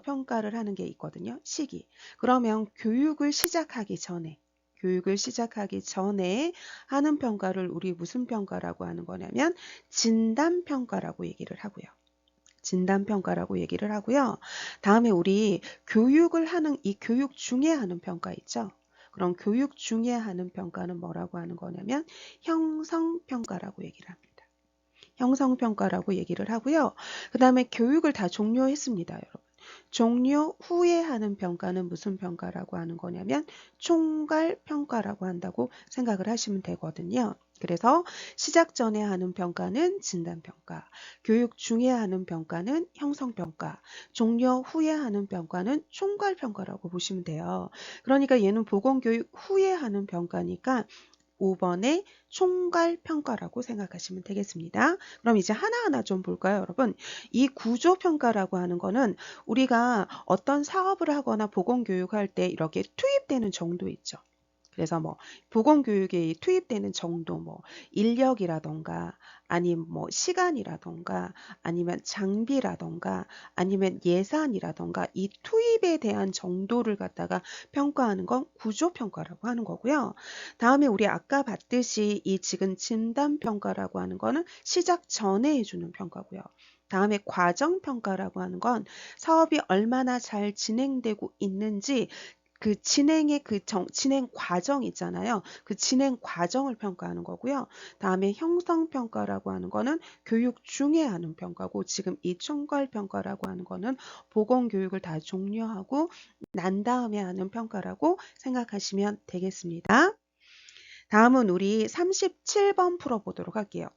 평가를 하는 게 있거든요. 시기. 그러면 교육을 시작하기 전에 하는 평가를 우리 무슨 평가라고 하는 거냐면 진단평가라고 얘기를 하고요. 진단평가라고 얘기를 하고요. 다음에 우리 교육을 하는 이 교육 중에 하는 평가 있죠. 그럼 교육 중에 하는 평가는 뭐라고 하는 거냐면 형성평가라고 얘기를 합니다. 형성평가라고 얘기를 하고요. 그 다음에 교육을 다 종료했습니다, 여러분. 종료 후에 하는 평가는 무슨 평가라고 하는 거냐면 총괄평가라고 한다고 생각을 하시면 되거든요. 그래서 시작 전에 하는 평가는 진단평가, 교육 중에 하는 평가는 형성평가, 종료 후에 하는 평가는 총괄평가라고 보시면 돼요. 그러니까 얘는 보건교육 후에 하는 평가니까 5번의 총괄평가라고 생각하시면 되겠습니다. 그럼 이제 하나하나 좀 볼까요, 여러분? 이 구조평가라고 하는 거는 우리가 어떤 사업을 하거나 보건교육할 때 이렇게 투입되는 정도 있죠. 그래서 뭐 보건교육에 투입되는 정도, 뭐 인력이라던가 아니면 뭐 시간이라던가 아니면 장비라던가 아니면 예산이라던가 이 투입에 대한 정도를 갖다가 평가하는 건 구조평가라고 하는 거고요. 다음에 우리 아까 봤듯이 이 지금 진단평가라고 하는 거는 시작 전에 해주는 평가고요. 다음에 과정평가라고 하는 건 사업이 얼마나 잘 진행되고 있는지 그 진행의 진행 과정 있잖아요. 그 진행 과정을 평가하는 거고요. 다음에 형성평가라고 하는 거는 교육 중에 하는 평가고 지금 이 총괄평가라고 하는 거는 보건교육을 다 종료하고 난 다음에 하는 평가라고 생각하시면 되겠습니다. 다음은 우리 37번 풀어보도록 할게요.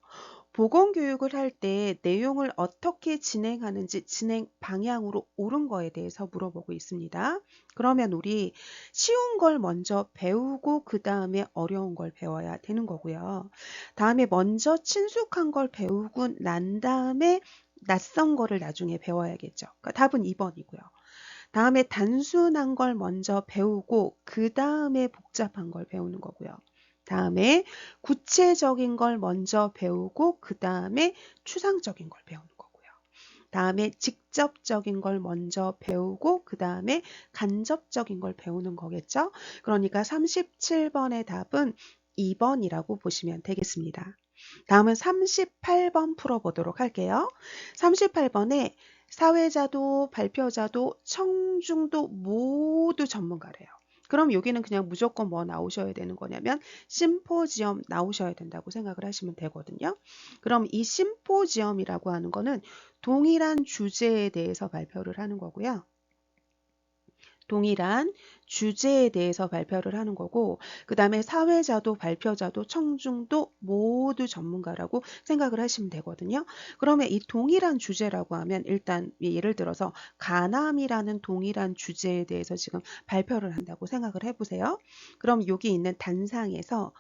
보건교육을 할 때 내용을 어떻게 진행하는지 진행 방향으로 옳은 거에 대해서 물어보고 있습니다. 그러면 우리 쉬운 걸 먼저 배우고 그 다음에 어려운 걸 배워야 되는 거고요. 다음에 먼저 친숙한 걸 배우고 난 다음에 낯선 거를 나중에 배워야겠죠. 그러니까 답은 2번이고요. 다음에 단순한 걸 먼저 배우고 그 다음에 복잡한 걸 배우는 거고요. 다음에 구체적인 걸 먼저 배우고 그 다음에 추상적인 걸 배우는 거고요. 다음에 직접적인 걸 먼저 배우고 그 다음에 간접적인 걸 배우는 거겠죠. 그러니까 37번의 답은 2번이라고 보시면 되겠습니다. 다음은 38번 풀어보도록 할게요. 38번에 사회자도 발표자도 청중도 모두 전문가래요. 그럼 여기는 그냥 무조건 뭐 나오셔야 되는 거냐면 심포지엄 나오셔야 된다고 생각을 하시면 되거든요. 그럼 이 심포지엄이라고 하는 거는 동일한 주제에 대해서 발표를 하는 거고요. 동일한 주제에 대해서 발표를 하는 거고 그 다음에 사회자도 발표자도 청중도 모두 전문가라고 생각을 하시면 되거든요. 그러면 이 동일한 주제라고 하면 일단 예를 들어서 간암이라는 동일한 주제에 대해서 지금 발표를 한다고 생각을 해보세요. 그럼 여기 있는 단상에서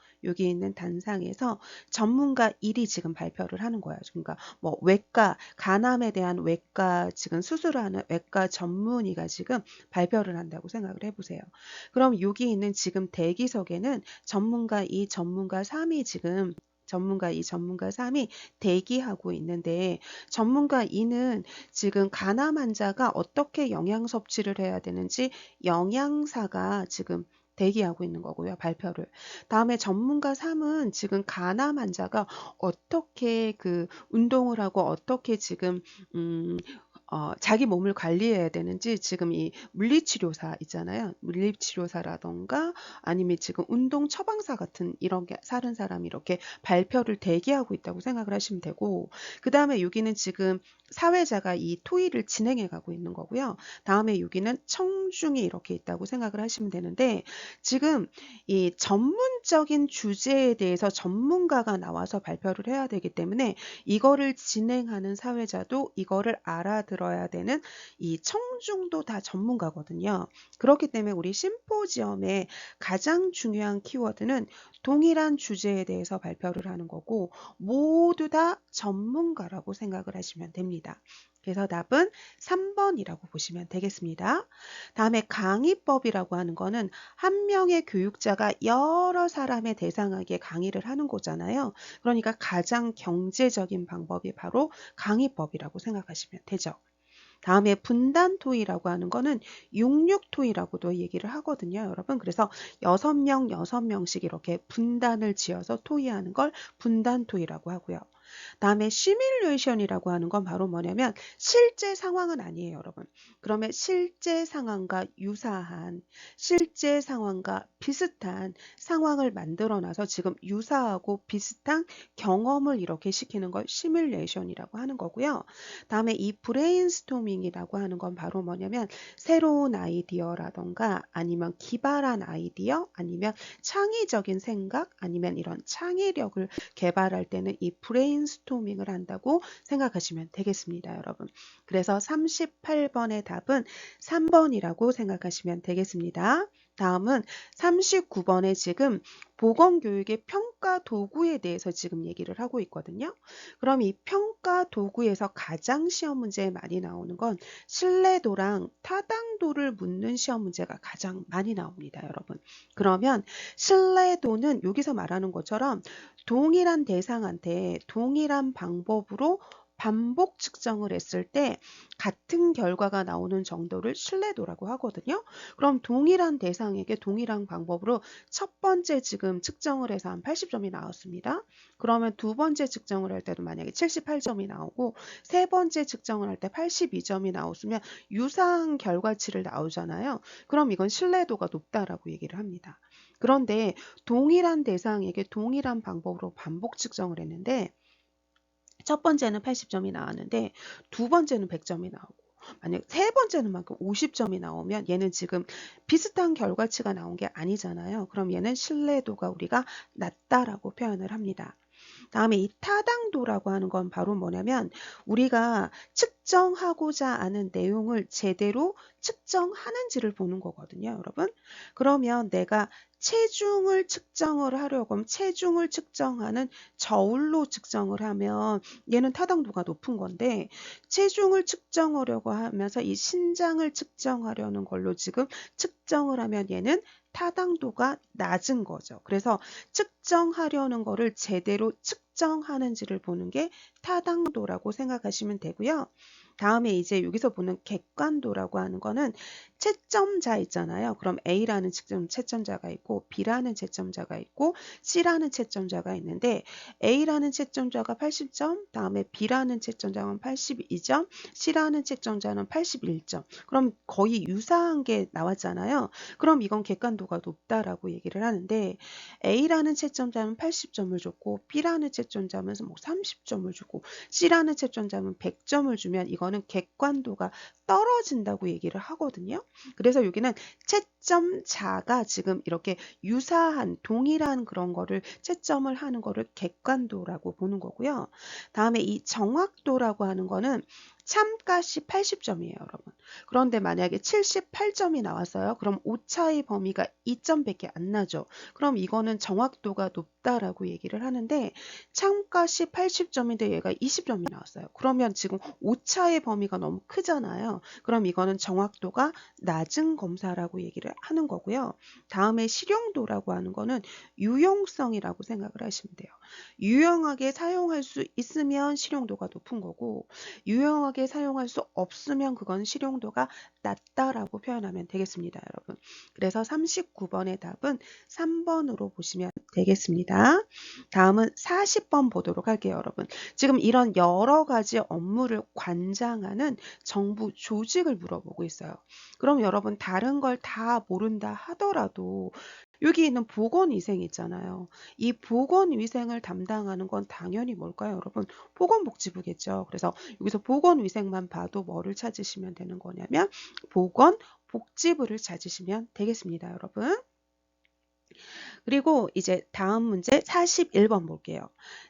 전문가 1이 지금 발표를 하는 거예요. 그러니까 뭐 외과, 간암에 대한 외과 지금 수술을 하는 외과 전문의가 지금 발표를 한다고 생각을 해보세요. 그럼 여기 있는 지금 대기석에는 전문가 2, 전문가 3이 지금 전문가 2, 전문가 3이 대기하고 있는데 전문가 2는 지금 간암 환자가 어떻게 영양 섭취를 해야 되는지 영양사가 지금 대기하고 있는 거고요. 발표를. 다음에 전문가 3은 지금 간암 환자가 어떻게 그 운동을 하고 어떻게 지금 자기 몸을 관리해야 되는지 지금 이 물리치료사 있잖아요. 물리치료사라던가 아니면 지금 운동 처방사 같은 이런 게 사는 사람이 이렇게 발표를 대기하고 있다고 생각을 하시면 되고 그 다음에 여기는 지금 사회자가 이 토의를 진행해 가고 있는 거고요. 다음에 여기는 청중이 이렇게 있다고 생각을 하시면 되는데 지금 이 전문적인 주제에 대해서 전문가가 나와서 발표를 해야 되기 때문에 이거를 진행하는 사회자도 이거를 알아들어야 되는 이 청중도 다 전문가거든요. 그렇기 때문에 우리 심포지엄의 가장 중요한 키워드는 동일한 주제에 대해서 발표를 하는 거고 모두 다 전문가라고 생각을 하시면 됩니다. 그래서 답은 3번이라고 보시면 되겠습니다. 다음에 강의법이라고 하는 거는 한 명의 교육자가 여러 사람의 대상에게 강의를 하는 거잖아요. 그러니까 가장 경제적인 방법이 바로 강의법이라고 생각하시면 되죠. 다음에 분단 토의라고 하는 거는 66 토의라고도 얘기를 하거든요, 여러분. 그래서 6명, 6명씩 이렇게 분단을 지어서 토의하는 걸 분단 토의라고 하고요. 다음에 시뮬레이션이라고 하는 건 바로 뭐냐면 실제 상황은 아니에요, 여러분. 그러면 실제 상황과 유사한, 실제 상황과 비슷한 상황을 만들어놔서 지금 유사하고 비슷한 경험을 이렇게 시키는 걸 시뮬레이션이라고 하는 거고요. 다음에 이 브레인스토밍이라고 하는 건 바로 뭐냐면 새로운 아이디어라던가 아니면 기발한 아이디어 아니면 창의적인 생각 아니면 이런 창의력을 개발할 때는 이 브레인스토밍을 한다고 생각하시면 되겠습니다, 여러분. 그래서 38번의 답은 3번이라고 생각하시면 되겠습니다. 다음은 39번에 지금 보건교육의 평가 도구에 대해서 지금 얘기를 하고 있거든요. 그럼 이 평가 도구에서 가장 시험 문제에 많이 나오는 건 신뢰도랑 타당도를 묻는 시험 문제가 가장 많이 나옵니다, 여러분. 그러면 신뢰도는 여기서 말하는 것처럼 동일한 대상한테 동일한 방법으로 반복 측정을 했을 때 같은 결과가 나오는 정도를 신뢰도라고 하거든요. 그럼 동일한 대상에게 동일한 방법으로 첫 번째 지금 측정을 해서 한 80점이 나왔습니다. 그러면 두 번째 측정을 할 때도 만약에 78점이 나오고 세 번째 측정을 할 때 82점이 나왔으면 유사한 결과치를 나오잖아요. 그럼 이건 신뢰도가 높다라고 얘기를 합니다. 그런데 동일한 대상에게 동일한 방법으로 반복 측정을 했는데 첫 번째는 80점이 나왔는데 두 번째는 100점이 나오고 만약 세 번째는 만큼 50점이 나오면 얘는 지금 비슷한 결과치가 나온 게 아니잖아요. 그럼 얘는 신뢰도가 우리가 낮다라고 표현을 합니다. 다음에 이 타당도라고 하는 건 바로 뭐냐면 우리가 측정하고자 하는 내용을 제대로 측정하는지를 보는 거거든요, 여러분. 그러면 내가 체중을 측정을 하려고 하면 체중을 측정하는 저울로 측정을 하면 얘는 타당도가 높은 건데 체중을 측정하려고 하면서 이 신장을 측정하려는 걸로 지금 측정을 하면 얘는 타당도가 낮은 거죠. 그래서 측정하려는 거를 제대로 측정하는지를 보는 게 타당도라고 생각하시면 되고요. 다음에 이제 여기서 보는 객관도라고 하는 거는 채점자 있잖아요. 그럼 A라는 채점자가 있고 B라는 채점자가 있고 C라는 채점자가 있는데 A라는 채점자가 80점, 다음에 B라는 채점자는 82점, C라는 채점자는 81점. 그럼 거의 유사한 게 나왔잖아요. 그럼 이건 객관도가 높다라고 얘기를 하는데 A라는 채점자는 80점을 줬고 B라는 채점자는 뭐 30점을 주고 C라는 채점자는 100점을 주면 이거는 객관도가 떨어진다고 얘기를 하거든요. 그래서 여기는 채점자가 지금 이렇게 유사한 동일한 그런 거를 채점을 하는 거를 객관도라고 보는 거고요. 다음에 이 정확도라고 하는 거는 참값이 80점이에요, 여러분. 그런데 만약에 78점이 나왔어요. 그럼 오차의 범위가 2점밖에 안 나죠. 그럼 이거는 정확도가 높다라고 얘기를 하는데 참값이 80점인데 얘가 20점이 나왔어요. 그러면 지금 오차의 범위가 너무 크잖아요. 그럼 이거는 정확도가 낮은 검사라고 얘기를 하는 거고요. 다음에 실용도라고 하는 거는 유용성이라고 생각을 하시면 돼요. 유용하게 사용할 수 있으면 실용도가 높은 거고 유용하게 사용할 수 없으면 그건 실용도가 낮다라고 표현하면 되겠습니다, 여러분. 그래서 39번의 답은 3번으로 보시면 되겠습니다. 다음은 40번 보도록 할게요, 여러분. 지금 이런 여러 가지 업무를 관장하는 정부 조직을 물어보고 있어요. 그럼 여러분 다른 걸 다 모른다 하더라도 여기 있는 보건위생 있잖아요. 이 보건위생을 담당하는 건 당연히 뭘까요, 여러분? 보건복지부겠죠. 그래서 여기서 보건위생만 봐도 뭐를 찾으시면 되는 거냐면 보건복지부를 찾으시면 되겠습니다, 여러분. 그리고 이제 다음 문제 41번 볼게요.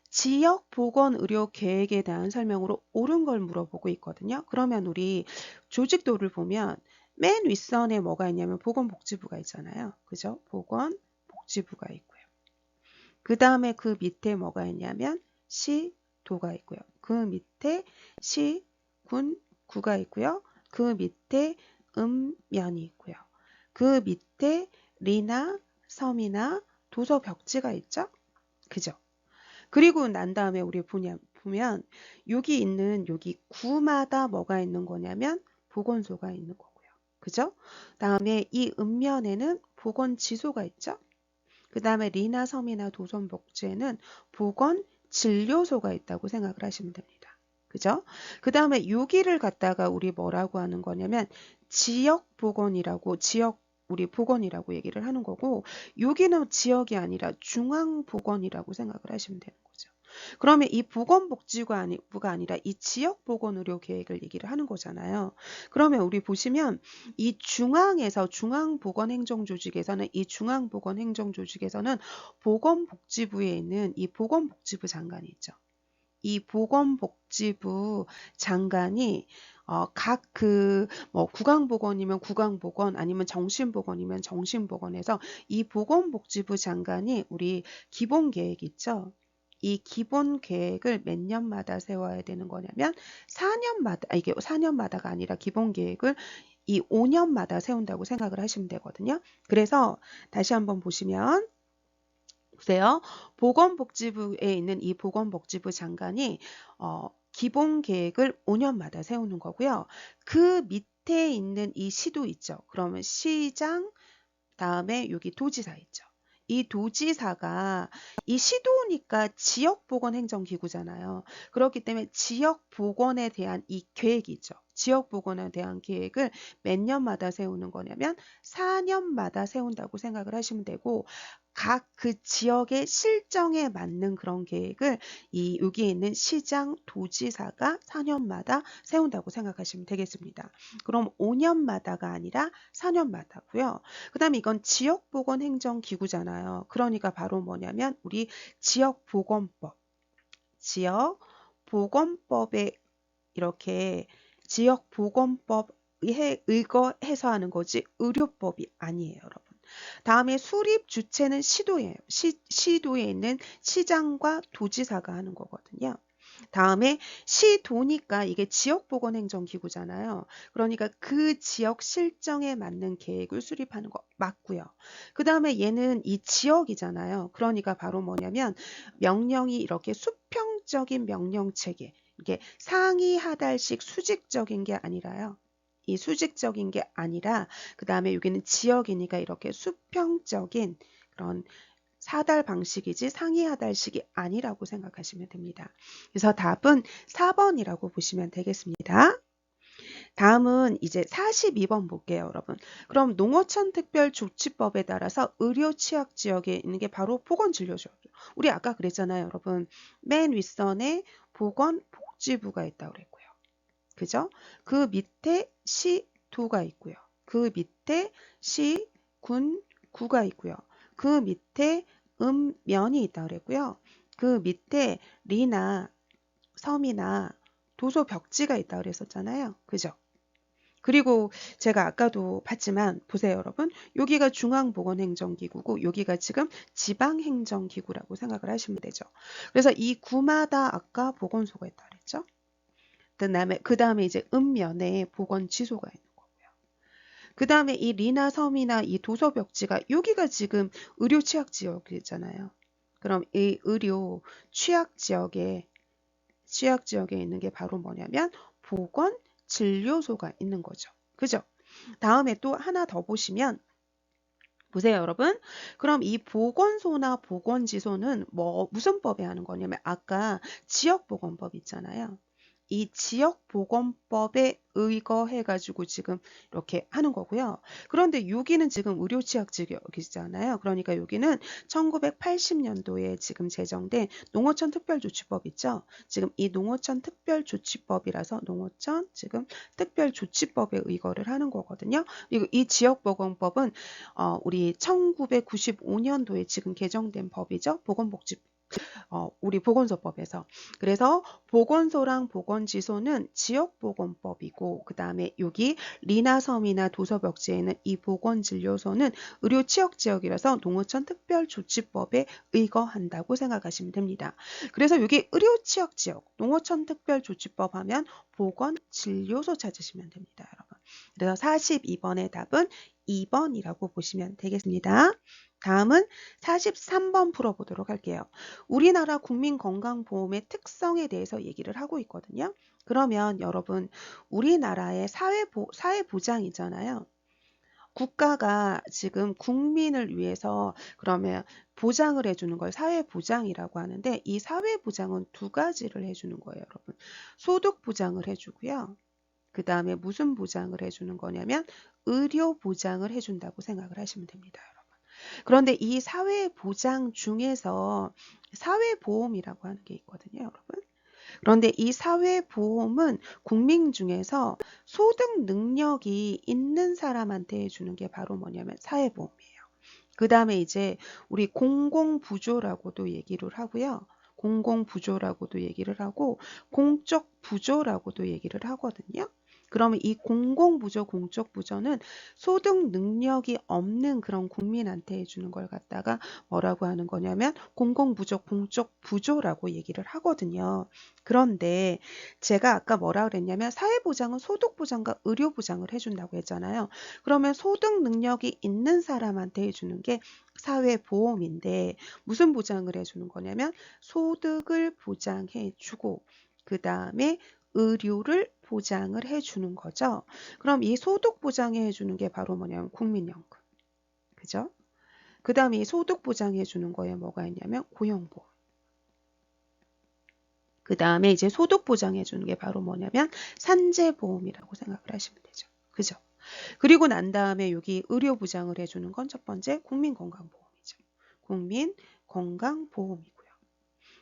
지역보건의료계획에 대한 설명으로 옳은 걸 물어보고 있거든요. 그러면 우리 조직도를 보면 맨 윗선에 뭐가 있냐면 보건복지부가 있잖아요. 그죠? 보건복지부가 있고요. 그 다음에 그 밑에 뭐가 있냐면 시도가 있고요. 그 밑에 시군, 구가 있고요. 그 밑에 읍면이 있고요. 그 밑에 리나, 섬이나 도서 벽지가 있죠? 그죠? 그리고 난 다음에 우리 보면 여기 있는 여기 구마다 뭐가 있는 거냐면 보건소가 있는 거고요. 그죠? 다음에 이 읍면에는 보건지소가 있죠. 그 다음에 리나 섬이나 도선복지에는 보건진료소가 있다고 생각을 하시면 됩니다. 그죠? 그 다음에 여기를 갖다가 우리 뭐라고 하는 거냐면 지역보건이라고 우리 보건이라고 얘기를 하는 거고, 여기는 지역이 아니라 중앙보건이라고 생각을 하시면 되는 거죠. 그러면 이 보건복지부가 아니라 이 지역보건의료 계획을 얘기를 하는 거잖아요. 그러면 우리 보시면 이 중앙보건행정조직에서는 보건복지부에 있는 이 보건복지부 장관이 있죠. 이 보건복지부 장관이 각 구강보건이면 구강보건 아니면 정신보건이면 정신보건에서 이 보건복지부 장관이 우리 기본계획 있죠. 이 기본계획을 몇 년마다 세워야 되는 거냐면 4년마다, 이게 4년마다가 아니라 기본계획을 이 5년마다 세운다고 생각을 하시면 되거든요. 그래서 다시 한번 보시면 보세요. 보건복지부에 있는 이 보건복지부 장관이 기본 계획을 5년마다 세우는 거고요. 그 밑에 있는 이 시도 있죠. 그러면 시장, 다음에 여기 도지사 있죠. 이 도지사가 이 시도니까 지역보건행정기구잖아요. 그렇기 때문에 지역보건에 대한 이 계획이 있죠. 지역보건에 대한 계획을 몇 년마다 세우는 거냐면 4년마다 세운다고 생각을 하시면 되고, 각 그 지역의 실정에 맞는 그런 계획을 여기에 있는 시장, 도지사가 4년마다 세운다고 생각하시면 되겠습니다. 그럼 5년마다가 아니라 4년마다고요. 그 다음에 이건 지역보건행정기구잖아요. 그러니까 바로 뭐냐면 우리 지역보건법에 이렇게 지역보건법에 의거해서 하는 거지 의료법이 아니에요, 여러분. 다음에 수립 주체는 시도예요. 시도에 있는 시장과 도지사가 하는 거거든요. 다음에 시도니까 이게 지역보건행정기구잖아요. 그러니까 그 지역 실정에 맞는 계획을 수립하는 거 맞고요. 그 다음에 얘는 이 지역이잖아요. 그러니까 바로 뭐냐면 명령이 이렇게 수평적인 명령체계, 이게 상위 하달씩 수직적인 게 아니라요. 이 수직적인 게 아니라 그 다음에 여기는 지역이니까 이렇게 수평적인 그런 사달 방식이지 상위 하달식이 아니라고 생각하시면 됩니다. 그래서 답은 4번이라고 보시면 되겠습니다. 다음은 이제 42번 볼게요, 여러분. 그럼 농어촌 특별조치법에 따라서 의료 취약 지역에 있는 게 바로 보건진료소죠. 우리 아까 그랬잖아요, 여러분. 맨 윗선에 보건복지부가 있다고 그랬고요. 그죠? 그 밑에 시도가 있고요. 그 밑에 시군구가 있고요. 그 밑에 읍면이 있다고 그랬고요. 그 밑에 리나 섬이나 도서 벽지가 있다고 그랬었잖아요. 그죠? 그리고 제가 아까도 봤지만 보세요, 여러분. 여기가 중앙보건행정기구고 여기가 지금 지방행정기구라고 생각을 하시면 되죠. 그래서 이 구마다 아까 보건소가 있다고 그랬죠. 그 다음에 이제 읍면에 보건지소가 있는 거고요. 그 다음에 이 리나 섬이나 이 도서벽지가 여기가 지금 의료 취약 지역이잖아요. 그럼 이 의료 취약 지역에 있는 게 바로 뭐냐면 보건진료소가 있는 거죠. 그죠? 다음에 또 하나 더 보시면 보세요, 여러분. 그럼 이 보건소나 보건지소는 무슨 법에 하는 거냐면 아까 지역보건법 있잖아요. 이 지역보건법에 의거해가지고 지금 이렇게 하는 거고요. 그런데 여기는 지금 의료취약지역이잖아요. 그러니까 여기는 1980년도에 지금 제정된 농어촌 특별조치법 있죠. 지금 이 농어촌 특별조치법이라서 농어촌 지금 특별조치법에 의거를 하는 거거든요. 그리고 이 지역보건법은 우리 1995년도에 지금 개정된 법이죠. 우리 보건소법에서. 그래서 보건소랑 보건지소는 지역보건법이고 그 다음에 여기 리나섬이나 도서벽지에는 이 보건진료소는 의료취약지역이라서 농어촌 특별조치법에 의거한다고 생각하시면 됩니다. 그래서 여기 의료취약지역, 농어촌 특별조치법 하면 보건진료소 찾으시면 됩니다, 여러분. 그래서 42번의 답은 2번이라고 보시면 되겠습니다. 다음은 43번 풀어보도록 할게요. 우리나라 국민건강보험의 특성에 대해서 얘기를 하고 있거든요. 그러면 여러분, 우리나라의 사회보장이잖아요. 국가가 지금 국민을 위해서 그러면 보장을 해주는 걸 사회보장이라고 하는데, 이 사회보장은 두 가지를 해주는 거예요, 여러분. 소득보장을 해주고요. 그 다음에 무슨 보장을 해주는 거냐면 의료보장을 해준다고 생각을 하시면 됩니다, 여러분. 그런데 이 사회보장 중에서 사회보험이라고 하는 게 있거든요, 여러분. 그런데 이 사회보험은 국민 중에서 소득 능력이 있는 사람한테 해주는 게 바로 뭐냐면 사회보험이에요. 그 다음에 이제 우리 공공부조라고도 얘기를 하고요. 공공부조라고도 얘기를 하고 공적부조라고도 얘기를 하거든요. 그러면 이 공공부조, 공적부조는 소득 능력이 없는 그런 국민한테 해주는 걸 갖다가 뭐라고 하는 거냐면 공공부조, 공적부조라고 얘기를 하거든요. 그런데 제가 아까 뭐라 그랬냐면 사회보장은 소득보장과 의료보장을 해준다고 했잖아요. 그러면 소득 능력이 있는 사람한테 해주는 게 사회보험인데 무슨 보장을 해주는 거냐면 소득을 보장해주고 그 다음에 의료를 보장을 해주는 거죠. 그럼 이 소득 보장해주는 게 바로 뭐냐면 국민연금. 그죠? 그 다음에 이 소득 보장해주는 거에 뭐가 있냐면 고용보험. 그 다음에 이제 소득 보장해주는 게 바로 뭐냐면 산재보험이라고 생각을 하시면 되죠. 그죠? 그리고 난 다음에 여기 의료 보장을 해주는 건 첫 번째 국민건강보험이죠. 국민건강보험이고요.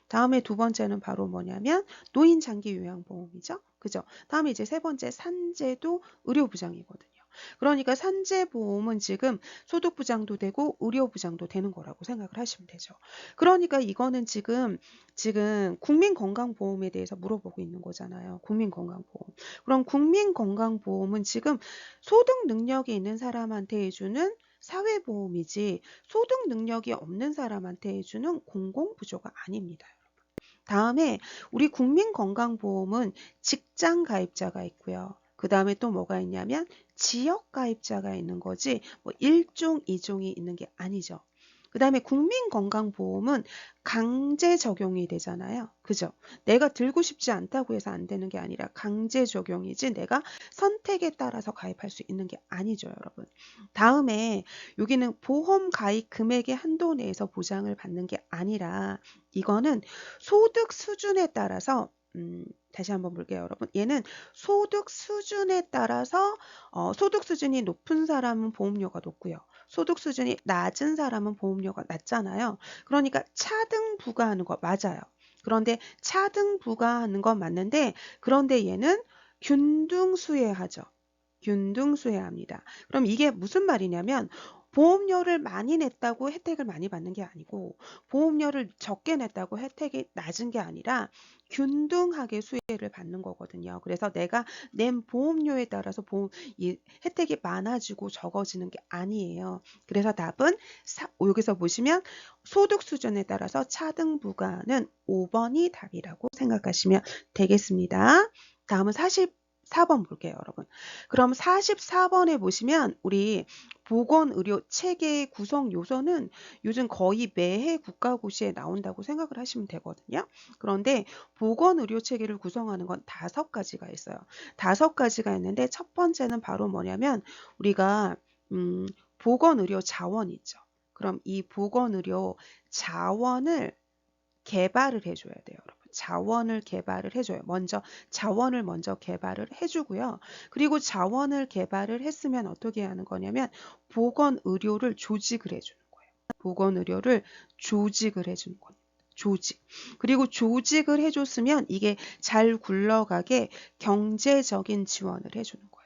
다음에 두 번째는 바로 뭐냐면 노인장기요양보험이죠. 그죠? 다음에 이제 세 번째 산재도 의료보장이거든요. 그러니까 산재보험은 지금 소득보장도 되고 의료보장도 되는 거라고 생각을 하시면 되죠. 그러니까 이거는 지금 국민건강보험에 대해서 물어보고 있는 거잖아요. 국민건강보험. 그럼 국민건강보험은 지금 소득 능력이 있는 사람한테 해주는 사회보험이지 소득 능력이 없는 사람한테 해주는 공공부조가 아닙니다. 다음에 우리 국민건강보험은 직장 가입자가 있고요. 그 다음에 또 뭐가 있냐면 지역 가입자가 있는 거지 뭐 1종, 2종이 있는 게 아니죠. 그 다음에 국민건강보험은 강제 적용이 되잖아요. 그죠? 내가 들고 싶지 않다고 해서 안 되는 게 아니라 강제 적용이지 내가 선택에 따라서 가입할 수 있는 게 아니죠, 여러분. 다음에 여기는 보험 가입 금액의 한도 내에서 보장을 받는 게 아니라 이거는 소득 수준에 따라서 다시 한번 볼게요, 여러분. 얘는 소득 수준에 따라서 소득 수준이 높은 사람은 보험료가 높고요. 소득 수준이 낮은 사람은 보험료가 낮잖아요. 그러니까 차등 부과하는 거 맞아요. 그런데 차등 부과하는 건 맞는데 그런데 얘는 균등수혜하죠. 균등수혜합니다. 그럼 이게 무슨 말이냐면 보험료를 많이 냈다고 혜택을 많이 받는 게 아니고 보험료를 적게 냈다고 혜택이 낮은 게 아니라 균등하게 수혜를 받는 거거든요. 그래서 내가 낸 보험료에 따라서 이 혜택이 많아지고 적어지는 게 아니에요. 그래서 답은 여기서 보시면 소득 수준에 따라서 차등 부과는 5번이 답이라고 생각하시면 되겠습니다. 다음은 44번 볼게요, 여러분. 그럼 44번에 보시면 우리 보건의료 체계의 구성 요소는 요즘 거의 매해 국가고시에 나온다고 생각을 하시면 되거든요. 그런데 보건의료 체계를 구성하는 건 5가지가 있어요. 5가지가 있는데 첫 번째는 바로 뭐냐면 우리가 보건의료 자원 있죠. 그럼 이 보건의료 자원을 개발을 해줘야 돼요, 여러분. 자원을 개발을 해줘요. 자원을 먼저 개발을 해주고요. 그리고 자원을 개발을 했으면 어떻게 하는 거냐면 보건의료를 조직을 해주는 거예요. 보건의료를 조직을 해주는 거예요. 조직. 그리고 조직을 해줬으면 이게 잘 굴러가게 경제적인 지원을 해주는 거예요.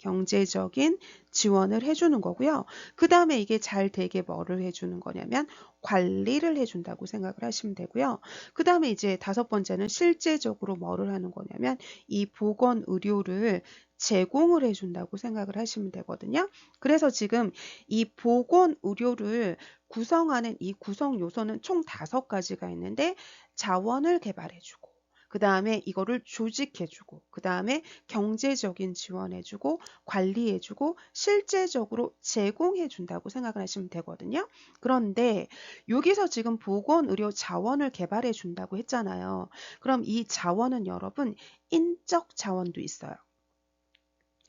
경제적인 지원을 해주는 거고요. 그 다음에 이게 잘 되게 뭐를 해주는 거냐면 관리를 해준다고 생각을 하시면 되고요. 그 다음에 이제 5번째는 실제적으로 뭐를 하는 거냐면 이 보건의료를 제공을 해준다고 생각을 하시면 되거든요. 그래서 지금 이 보건의료를 구성하는 이 구성 요소는 총 5가지가 있는데 자원을 개발해주고 그 다음에 이거를 조직해주고, 그 다음에 경제적인 지원해주고, 관리해주고, 실제적으로 제공해준다고 생각을 하시면 되거든요. 그런데 여기서 지금 보건의료 자원을 개발해준다고 했잖아요. 그럼 이 자원은 여러분 인적 자원도 있어요.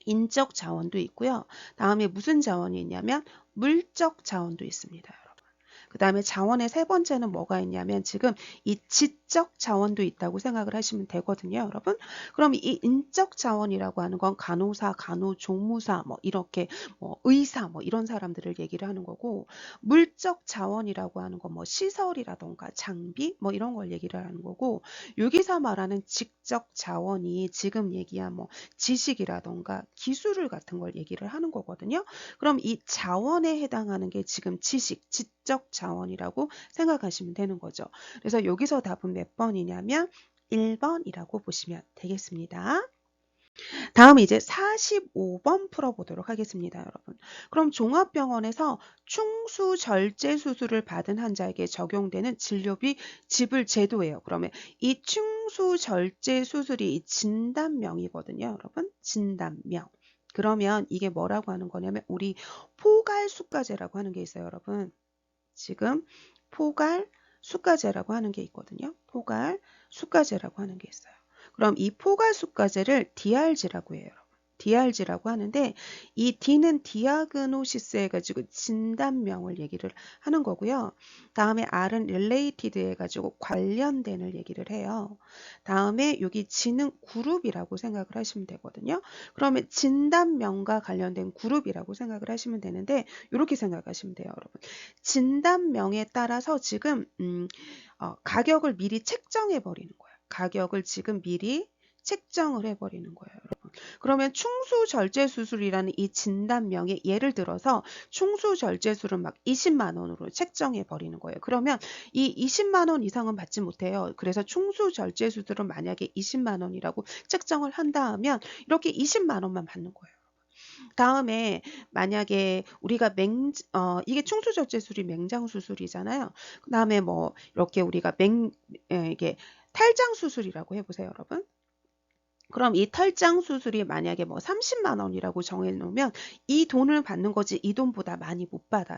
인적 자원도 있고요. 다음에 무슨 자원이 있냐면 물적 자원도 있습니다. 그 다음에 자원의 세 번째는 뭐가 있냐면 지금 이 지적 자원도 있다고 생각을 하시면 되거든요, 여러분. 그럼 이 인적 자원이라고 하는 건 간호사, 간호조무사, 뭐 이렇게 뭐 의사, 뭐 이런 사람들을 얘기를 하는 거고, 물적 자원이라고 하는 건 뭐 시설이라던가 장비, 뭐 이런 걸 얘기를 하는 거고, 여기서 말하는 지적 자원이 지금 얘기한 뭐 지식이라던가 기술을 같은 걸 얘기를 하는 거거든요. 그럼 이 자원에 해당하는 게 지금 지식, 지적 자원이라고 생각하시면 되는 거죠. 그래서 여기서 답은 몇 번이냐면 1번이라고 보시면 되겠습니다. 다음 이제 45번 풀어보도록 하겠습니다, 여러분. 그럼 종합병원에서 충수절제 수술을 받은 환자에게 적용되는 진료비 지불 제도예요. 그러면 이 충수절제 수술이 이 진단명이거든요, 여러분. 진단명. 그러면 이게 뭐라고 하는 거냐면 우리 포괄수가제라고 하는 게 있어요, 여러분. 지금 포괄수가제라고 하는 게 있거든요. 포괄수가제라고 하는 게 있어요. 그럼 이 포괄수가제를 DRG라고 해요. DRG라고 하는데 이 D는 디아그노시스 해가지고 진단명을 얘기를 하는 거고요. 다음에 R은 related 해가지고 관련된을 얘기를 해요. 다음에 여기 G는 그룹이라고 생각을 하시면 되거든요. 그러면 진단명과 관련된 그룹이라고 생각을 하시면 되는데 이렇게 생각하시면 돼요, 여러분. 진단명에 따라서 지금 가격을 미리 책정해 버리는 거예요. 가격을 지금 미리 책정을 해버리는 거예요, 여러분. 그러면 충수절제수술이라는 이 진단명에 예를 들어서 충수절제술은 막 20만 원으로 책정해 버리는 거예요. 그러면 이 20만 원 이상은 받지 못해요. 그래서 충수절제수술은 만약에 20만 원이라고 책정을 한다 하면 이렇게 20만 원만 받는 거예요. 다음에 만약에 우리가 이게 충수절제술이 맹장수술이잖아요. 그 다음에 뭐 이렇게 우리가 이게 탈장수술이라고 해보세요, 여러분. 그럼 이 탈장 수술이 만약에 뭐 30만 원이라고 정해 놓으면 이 돈을 받는 거지 이 돈보다 많이 못 받아요.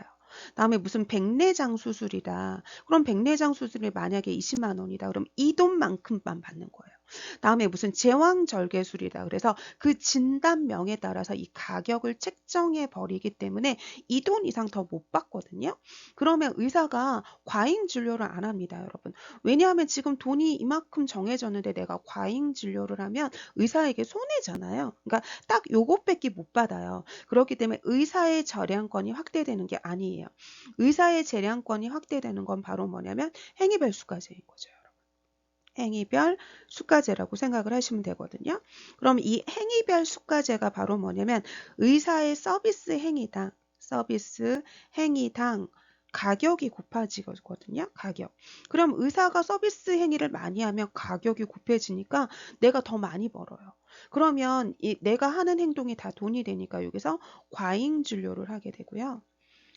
다음에 무슨 백내장 수술이다. 그럼 백내장 수술이 만약에 20만 원이다. 그럼 이 돈만큼만 받는 거예요. 다음에 무슨 제왕절개술이다. 그래서 그 진단명에 따라서 이 가격을 책정해 버리기 때문에 이 돈 이상 더 못 받거든요. 그러면 의사가 과잉 진료를 안 합니다, 여러분. 왜냐하면 지금 돈이 이만큼 정해졌는데 내가 과잉 진료를 하면 의사에게 손해잖아요. 그러니까 딱 요것밖에 못 받아요. 그렇기 때문에 의사의 절약권이 확대되는 게 아니에요. 의사의 재량권이 확대되는 건 바로 뭐냐면 행위별 수가제인 거죠. 행위별 수가제라고 생각을 하시면 되거든요. 그럼 이 행위별 수가제가 바로 뭐냐면 의사의 서비스 행위당 가격이 곱해지거든요. 가격. 그럼 의사가 서비스 행위를 많이 하면 가격이 곱해지니까 내가 더 많이 벌어요. 그러면 내가 하는 행동이 다 돈이 되니까 여기서 과잉 진료를 하게 되고요.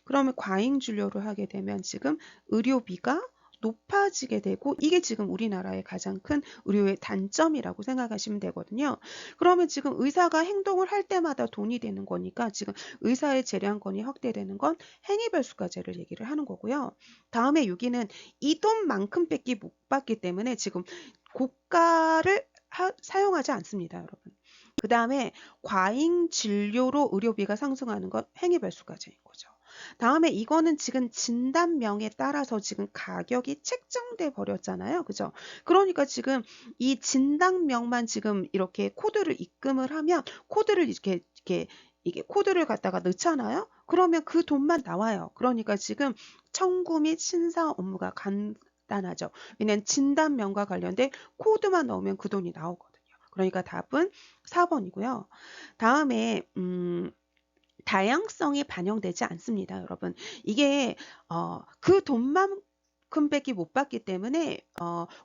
그러면 과잉 진료를 하게 되면 지금 의료비가 높아지게 되고 이게 지금 우리나라의 가장 큰 의료의 단점이라고 생각하시면 되거든요. 그러면 지금 의사가 행동을 할 때마다 돈이 되는 거니까 지금 의사의 재량권이 확대되는 건 행위별수가제를 얘기를 하는 거고요. 다음에 여기는 이 돈만큼밖에 못 받기 때문에 지금 고가를 사용하지 않습니다, 여러분. 그 다음에 과잉 진료로 의료비가 상승하는 건 행위별수가제인 거죠. 다음에 이거는 지금 진단명에 따라서 지금 가격이 책정돼 버렸잖아요. 그죠? 그러니까 지금 이 진단명만 지금 이렇게 코드를 입금을 하면 코드를 이게 코드를 갖다가 넣잖아요. 그러면 그 돈만 나와요. 그러니까 지금 청구 및 신사 업무가 간단하죠. 왜냐하면 진단명과 관련된 코드만 넣으면 그 돈이 나오거든요. 그러니까 답은 4번이고요. 다음에 다양성이 반영되지 않습니다, 여러분. 이게 그 돈만큼밖에 못 받기 때문에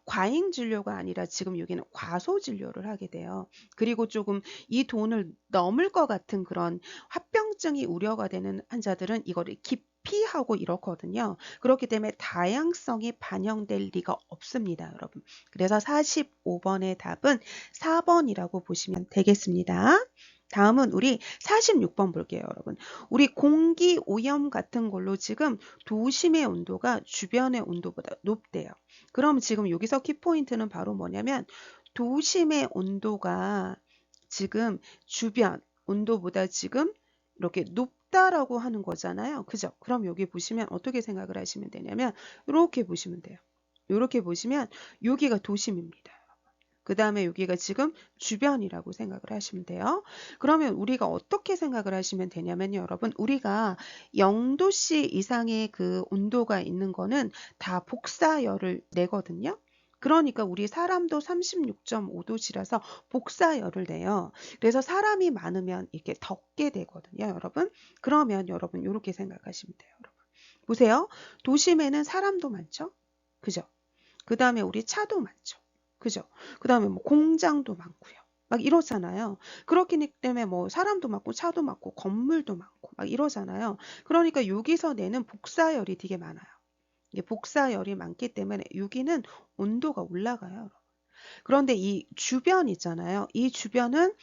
과잉 진료가 아니라 지금 여기는 과소 진료를 하게 돼요. 그리고 조금 이 돈을 넘을 것 같은 그런 합병증이 우려가 되는 환자들은 이거를 높이하고 이렇거든요. 그렇기 때문에 다양성이 반영될 리가 없습니다, 여러분. 그래서 45번의 답은 4번이라고 보시면 되겠습니다. 다음은 우리 46번 볼게요, 여러분. 우리 공기 오염 같은 걸로 지금 도심의 온도가 주변의 온도보다 높대요. 그럼 지금 여기서 키포인트는 바로 뭐냐면 도심의 온도가 지금 주변 온도보다 지금 이렇게 높다라고 하는 거잖아요. 그죠? 그럼 여기 보시면 어떻게 생각을 하시면 되냐면 이렇게 보시면 돼요. 이렇게 보시면 여기가 도심입니다. 그 다음에 여기가 지금 주변이라고 생각을 하시면 돼요. 그러면 우리가 어떻게 생각을 하시면 되냐면요, 여러분. 우리가 0도씨 이상의 그 온도가 있는 거는 다 복사열을 내거든요. 그러니까 우리 사람도 36.5도씨라서 복사열을 내요. 그래서 사람이 많으면 이렇게 덥게 되거든요, 여러분. 그러면 여러분 이렇게 생각하시면 돼요, 여러분. 보세요. 도심에는 사람도 많죠? 그죠? 그 다음에 우리 차도 많죠. 그죠? 그 다음에 뭐 공장도 많고요. 막 이러잖아요. 그렇기 때문에 뭐 사람도 많고 차도 많고 건물도 많고 막 이러잖아요. 그러니까 여기서 내는 복사열이 되게 많아요. 이게 복사열이 많기 때문에 여기는 온도가 올라가요. 그런데 이 주변 있잖아요. 이 주변은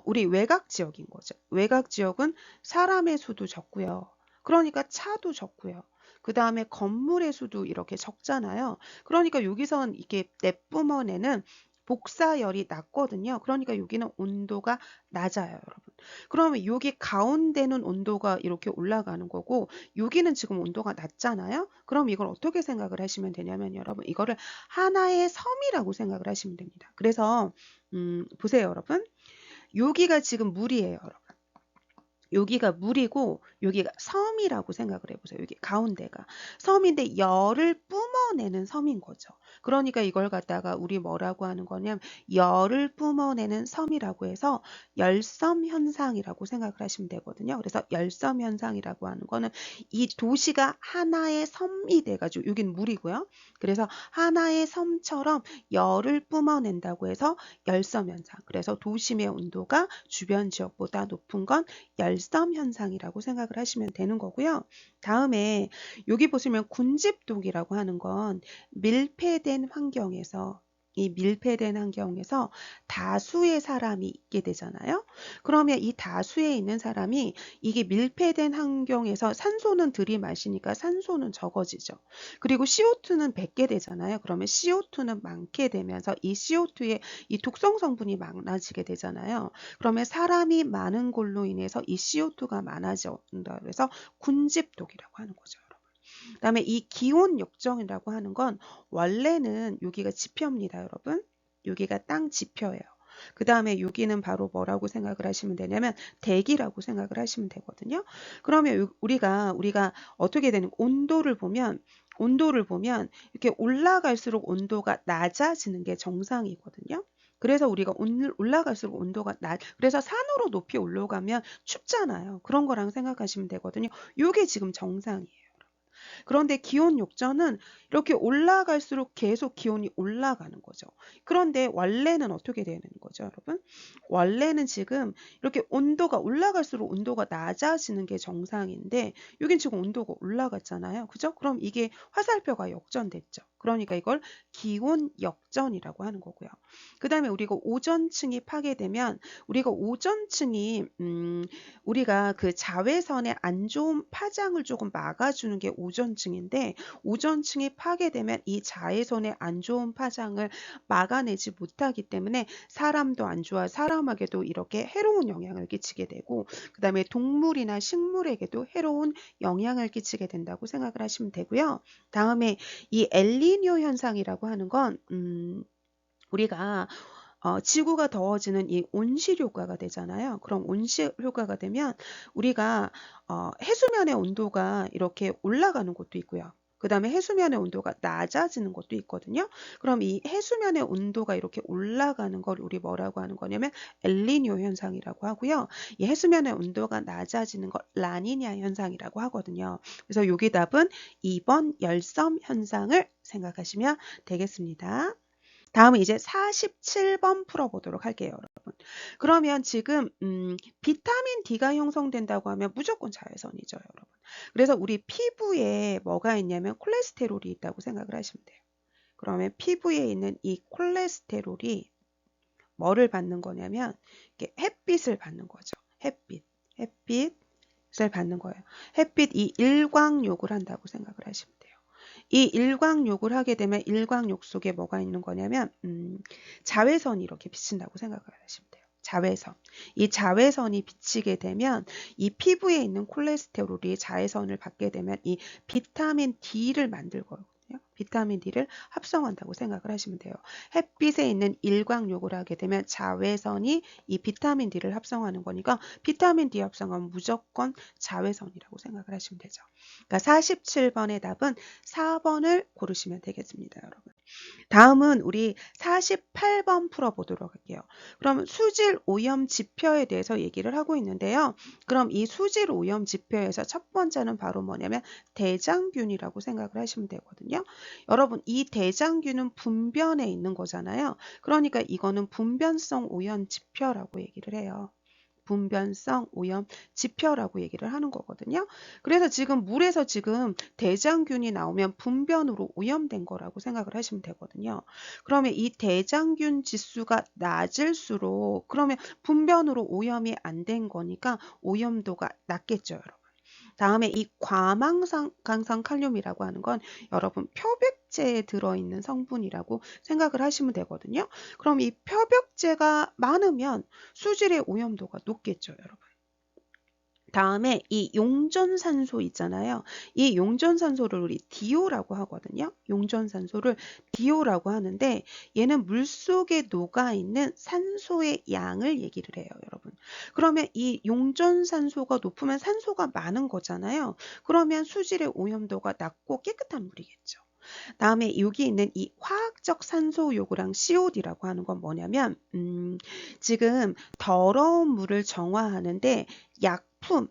우리 외곽 지역인 거죠. 외곽 지역은 사람의 수도 적고요. 그러니까 차도 적고요. 그 다음에 건물의 수도 이렇게 적잖아요. 그러니까 여기선 이게 내뿜어내는 복사열이 낮거든요. 그러니까 여기는 온도가 낮아요, 여러분. 그러면 여기 가운데는 온도가 이렇게 올라가는 거고 여기는 지금 온도가 낮잖아요. 그럼 이걸 어떻게 생각을 하시면 되냐면 여러분 이거를 하나의 섬이라고 생각을 하시면 됩니다. 그래서 보세요, 여러분. 여기가 지금 물이에요, 여러분. 여기가 물이고 여기가 섬이라고 생각을 해보세요. 여기 가운데가 섬인데 열을 뿜어내는 섬인 거죠. 그러니까 이걸 갖다가 우리 뭐라고 하는 거냐면 열을 뿜어내는 섬이라고 해서 열섬 현상이라고 생각을 하시면 되거든요. 그래서 열섬 현상이라고 하는 거는 이 도시가 하나의 섬이 돼가지고 여긴 물이고요. 그래서 하나의 섬처럼 열을 뿜어낸다고 해서 열섬 현상. 그래서 도심의 온도가 주변 지역보다 높은 건 열섬 현상이라고 생각을 하시면 되는 거고요. 다음에 여기 보시면 군집독이라고 하는 건 밀폐된 환경에서 이 밀폐된 환경에서 다수의 사람이 있게 되잖아요. 그러면 이 다수에 있는 사람이 이게 밀폐된 환경에서 산소는 들이마시니까 산소는 적어지죠. 그리고 CO2는 뱉게 되잖아요. 그러면 CO2는 많게 되면서 이 CO2의 이 독성 성분이 많아지게 되잖아요. 그러면 사람이 많은 걸로 인해서 이 CO2가 많아진다. 그래서 군집독이라고 하는 거죠. 그다음에 이 기온 역정이라고 하는 건 원래는 여기가 지표입니다, 여러분. 여기가 땅 지표예요. 그 다음에 여기는 바로 뭐라고 생각을 하시면 되냐면 대기라고 생각을 하시면 되거든요. 그러면 우리가 어떻게 되는 온도를 보면 이렇게 올라갈수록 온도가 낮아지는 게 정상이거든요. 그래서 우리가 올라갈수록 온도가 그래서 산으로 높이 올라가면 춥잖아요. 그런 거랑 생각하시면 되거든요. 이게 지금 정상이에요. 그런데 기온 욕전은 이렇게 올라갈수록 계속 기온이 올라가는 거죠. 그런데 원래는 어떻게 되는 거죠, 여러분? 원래는 지금 이렇게 온도가 올라갈수록 온도가 낮아지는 게 정상인데 여긴 지금 온도가 올라갔잖아요. 그죠? 그럼 이게 화살표가 역전됐죠. 그러니까 이걸 기온 역전이라고 하는 거고요. 그 다음에 우리가 오존층이 파괴되면 우리가 그 자외선의 안 좋은 파장을 조금 막아주는 게 오존층인데 오존층이 파괴되면 이 자외선의 안 좋은 파장을 막아내지 못하기 때문에 사람도 안 좋아 사람에게도 이렇게 해로운 영향을 끼치게 되고 그 다음에 동물이나 식물에게도 해로운 영향을 끼치게 된다고 생각을 하시면 되고요. 다음에 이 엘니뇨 현상이라고 하는 건 우리가 지구가 더워지는 이 온실 효과가 되잖아요. 그럼 온실 효과가 되면 우리가 해수면의 온도가 이렇게 올라가는 곳도 있고요. 그 다음에 해수면의 온도가 낮아지는 것도 있거든요. 그럼 이 해수면의 온도가 이렇게 올라가는 걸 우리 뭐라고 하는 거냐면 엘니뇨 현상이라고 하고요. 이 해수면의 온도가 낮아지는 걸 라니냐 현상이라고 하거든요. 그래서 여기 답은 2번 열섬 현상을 생각하시면 되겠습니다. 다음은 이제 47번 풀어보도록 할게요, 여러분. 여러분. 그러면 지금 비타민 D가 형성된다고 하면 무조건 자외선이죠, 여러분. 그래서 우리 피부에 뭐가 있냐면 콜레스테롤이 있다고 생각을 하시면 돼요. 그러면 피부에 있는 이 콜레스테롤이 뭐를 받는 거냐면 이렇게 햇빛을 받는 거죠. 햇빛을 받는 거예요. 햇빛 이 일광욕을 한다고 생각을 하시면 돼요. 이 일광욕을 하게 되면 일광욕 속에 뭐가 있는 거냐면 자외선이 이렇게 비친다고 생각을 하시면 돼요. 자외선. 이 자외선이 비치게 되면 이 피부에 있는 콜레스테롤이 자외선을 받게 되면 이 비타민 D를 만들거든요. 비타민 D를 합성한다고 생각을 하시면 돼요. 햇빛에 있는 일광욕을 하게 되면 자외선이 이 비타민 D를 합성하는 거니까 비타민 D 합성하면 무조건 자외선이라고 생각을 하시면 되죠. 그러니까 47번의 답은 4번을 고르시면 되겠습니다, 여러분. 다음은 우리 48번 풀어보도록 할게요. 그럼 수질 오염 지표에 대해서 얘기를 하고 있는데요. 그럼 이 수질 오염 지표에서 첫 번째는 바로 뭐냐면 대장균이라고 생각을 하시면 되거든요. 여러분, 이 대장균은 분변에 있는 거잖아요. 그러니까 이거는 분변성 오염 지표라고 얘기를 해요. 분변성 오염 지표라고 얘기를 하는 거거든요. 그래서 지금 물에서 지금 대장균이 나오면 분변으로 오염된 거라고 생각을 하시면 되거든요. 그러면 이 대장균 지수가 낮을수록 그러면 분변으로 오염이 안 된 거니까 오염도가 낮겠죠, 여러분. 다음에 이 과망산 칼륨이라고 하는 건 여러분 표백제에 들어있는 성분이라고 생각을 하시면 되거든요. 그럼 이 표백제가 많으면 수질의 오염도가 높겠죠, 여러분. 다음에 이 용존산소 있잖아요. 이 용존산소를 우리 DO라고 하거든요. 용존산소를 DO라고 하는데 얘는 물속에 녹아있는 산소의 양을 얘기를 해요, 여러분. 그러면 이 용존산소가 높으면 산소가 많은 거잖아요. 그러면 수질의 오염도가 낮고 깨끗한 물이겠죠. 다음에 여기 있는 이 화학적 산소 요구랑 COD라고 하는 건 뭐냐면 지금 더러운 물을 정화하는데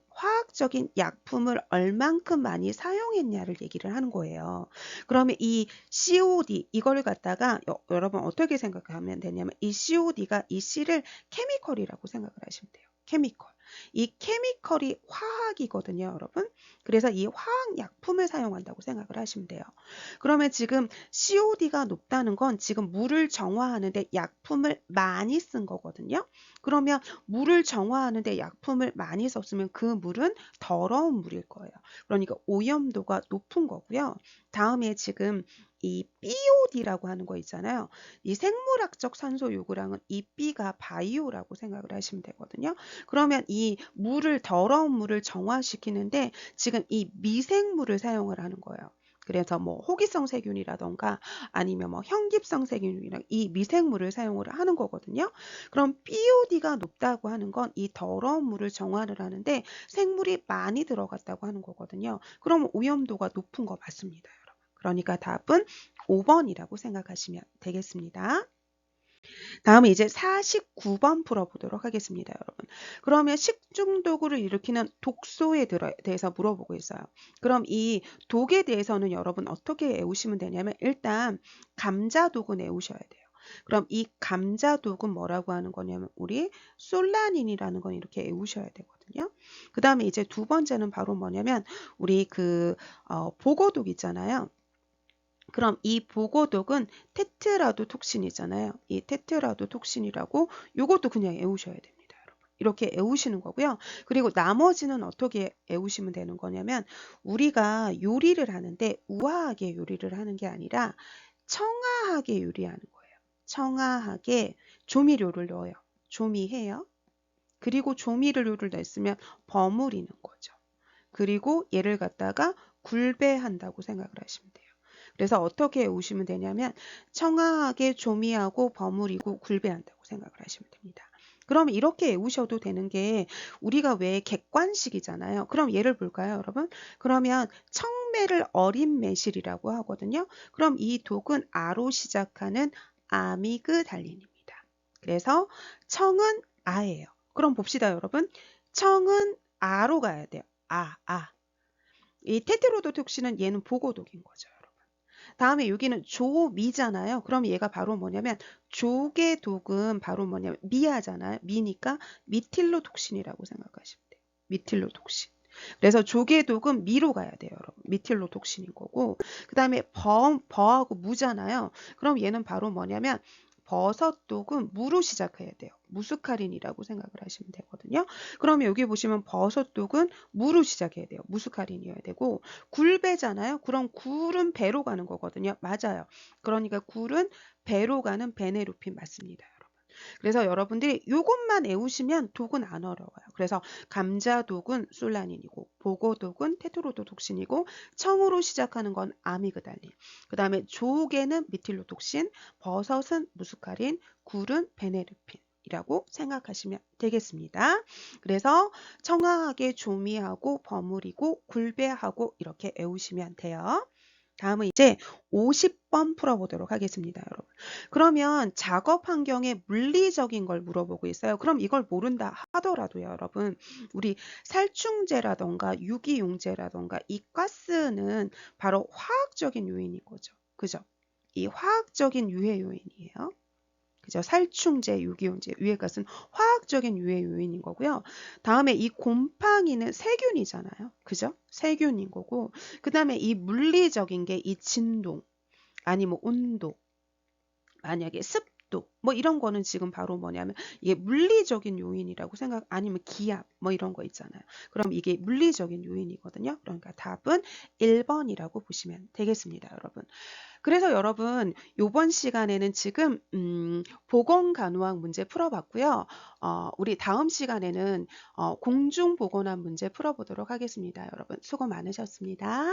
화학적인 약품을 얼만큼 많이 사용했냐를 얘기를 하는 거예요. 그러면 이 COD 이걸 갖다가 여러분 어떻게 생각하면 되냐면 이 COD가 이 C를 케미컬이라고 생각을 하시면 돼요. 케미컬. 이 케미컬이 화학이거든요, 여러분. 그래서 이 화학 약품을 사용한다고 생각을 하시면 돼요. 그러면 지금 COD가 높다는 건 지금 물을 정화하는데 약품을 많이 쓴 거거든요. 그러면 물을 정화하는데 약품을 많이 썼으면 그 물은 더러운 물일 거예요. 그러니까 오염도가 높은 거고요. 다음에 지금 이 BOD라고 하는 거 있잖아요. 이 생물학적 산소 요구량은 이 B가 바이오라고 생각을 하시면 되거든요. 그러면 이 더러운 물을 정화시키는데 지금 이 미생물을 사용을 하는 거예요. 그래서 뭐 호기성 세균이라던가 아니면 뭐 현깁성 세균이랑 이 미생물을 사용을 하는 거거든요. 그럼 BOD가 높다고 하는 건 이 더러운 물을 정화를 하는데 생물이 많이 들어갔다고 하는 거거든요. 그럼 오염도가 높은 거 맞습니다, 여러분. 그러니까 답은 5번이라고 생각하시면 되겠습니다. 다음에 이제 49번 풀어보도록 하겠습니다, 여러분. 그러면 식중독을 일으키는 독소에 대해서 물어보고 있어요. 그럼 이 독에 대해서는 여러분 어떻게 외우시면 되냐면 일단 감자독은 외우셔야 돼요. 그럼 이 감자독은 뭐라고 하는 거냐면 우리 솔라닌이라는 건 이렇게 외우셔야 되거든요. 그 다음에 이제 두 번째는 바로 뭐냐면 우리 보고독 있잖아요. 그럼 이 보고독은 테트라도톡신이잖아요. 이 테트라도톡신이라고 요것도 그냥 외우셔야 됩니다, 여러분. 이렇게 외우시는 거고요. 그리고 나머지는 어떻게 외우시면 되는 거냐면 우리가 요리를 하는데 우아하게 요리를 하는 게 아니라 청아하게 요리하는 거예요. 청아하게 조미료를 넣어요. 조미해요. 그리고 조미료를 넣으면 버무리는 거죠. 그리고 얘를 갖다가 굴배한다고 생각을 하시면 돼요. 그래서 어떻게 외우시면 되냐면 청아하게 조미하고 버무리고 굴배한다고 생각을 하시면 됩니다. 그럼 이렇게 외우셔도 되는 게 우리가 왜 객관식이잖아요. 그럼 예를 볼까요, 여러분? 그러면 청매를 어린 매실이라고 하거든요. 그럼 이 독은 아로 시작하는 아미그달린입니다. 그래서 청은 아예요. 그럼 봅시다, 여러분. 청은 아로 가야 돼요. 이 테트로도톡신은 얘는 보고독인 거죠, 여러분. 다음에 여기는 조미잖아요. 그럼 얘가 바로 뭐냐면 조개 독은 바로 뭐냐면 미하잖아요. 미니까 미틸로독신이라고 생각하시면 돼요. 미틸로독신. 그래서 조개독은 미로 가야 돼요, 여러분. 미틸로독신인 거고. 그 다음에 버하고 무잖아요. 그럼 얘는 바로 뭐냐면 버섯독은 무로 시작해야 돼요. 무스카린이라고 생각을 하시면 되거든요. 그러면 여기 보시면 버섯독은 무로 시작해야 돼요. 무스카린이어야 되고 굴배잖아요. 그럼 굴은 배로 가는 거거든요. 맞아요. 그러니까 굴은 배로 가는 베네루핀 맞습니다. 그래서 여러분들이 이것만 외우시면 독은 안 어려워요. 그래서 감자독은 솔라닌이고 보고독은 테트로도독신이고 청으로 시작하는 건 아미그달린. 그 다음에 조개는 미틸로독신, 버섯은 무스카린, 굴은 베네르핀. 이라고 생각하시면 되겠습니다. 그래서 청아하게 조미하고 버무리고 굴배하고 이렇게 외우시면 돼요. 다음은 이제 50번 풀어보도록 하겠습니다, 여러분. 그러면 작업 환경에 물리적인 걸 물어보고 있어요. 그럼 이걸 모른다 하더라도요, 여러분. 우리 살충제라던가 유기용제라던가 이 가스는 바로 화학적인 요인인 거죠. 그죠? 이 화학적인 유해 요인이에요. 그죠? 살충제, 유기용제, 유해가스는 화학적인 유해 요인인 거고요. 다음에 이 곰팡이는 세균이잖아요. 그죠? 세균인 거고. 그 다음에 이 물리적인 게 이 진동, 아니면 온도, 만약에 습도, 뭐 이런 거는 지금 바로 뭐냐면 이게 물리적인 요인이라고 생각, 아니면 기압, 뭐 이런 거 있잖아요. 그럼 이게 물리적인 요인이거든요. 그러니까 답은 1번이라고 보시면 되겠습니다, 여러분. 그래서 여러분 요번 시간에는 지금 보건간호학 문제 풀어봤고요. 우리 다음 시간에는 공중보건학 문제 풀어보도록 하겠습니다. 여러분 수고 많으셨습니다.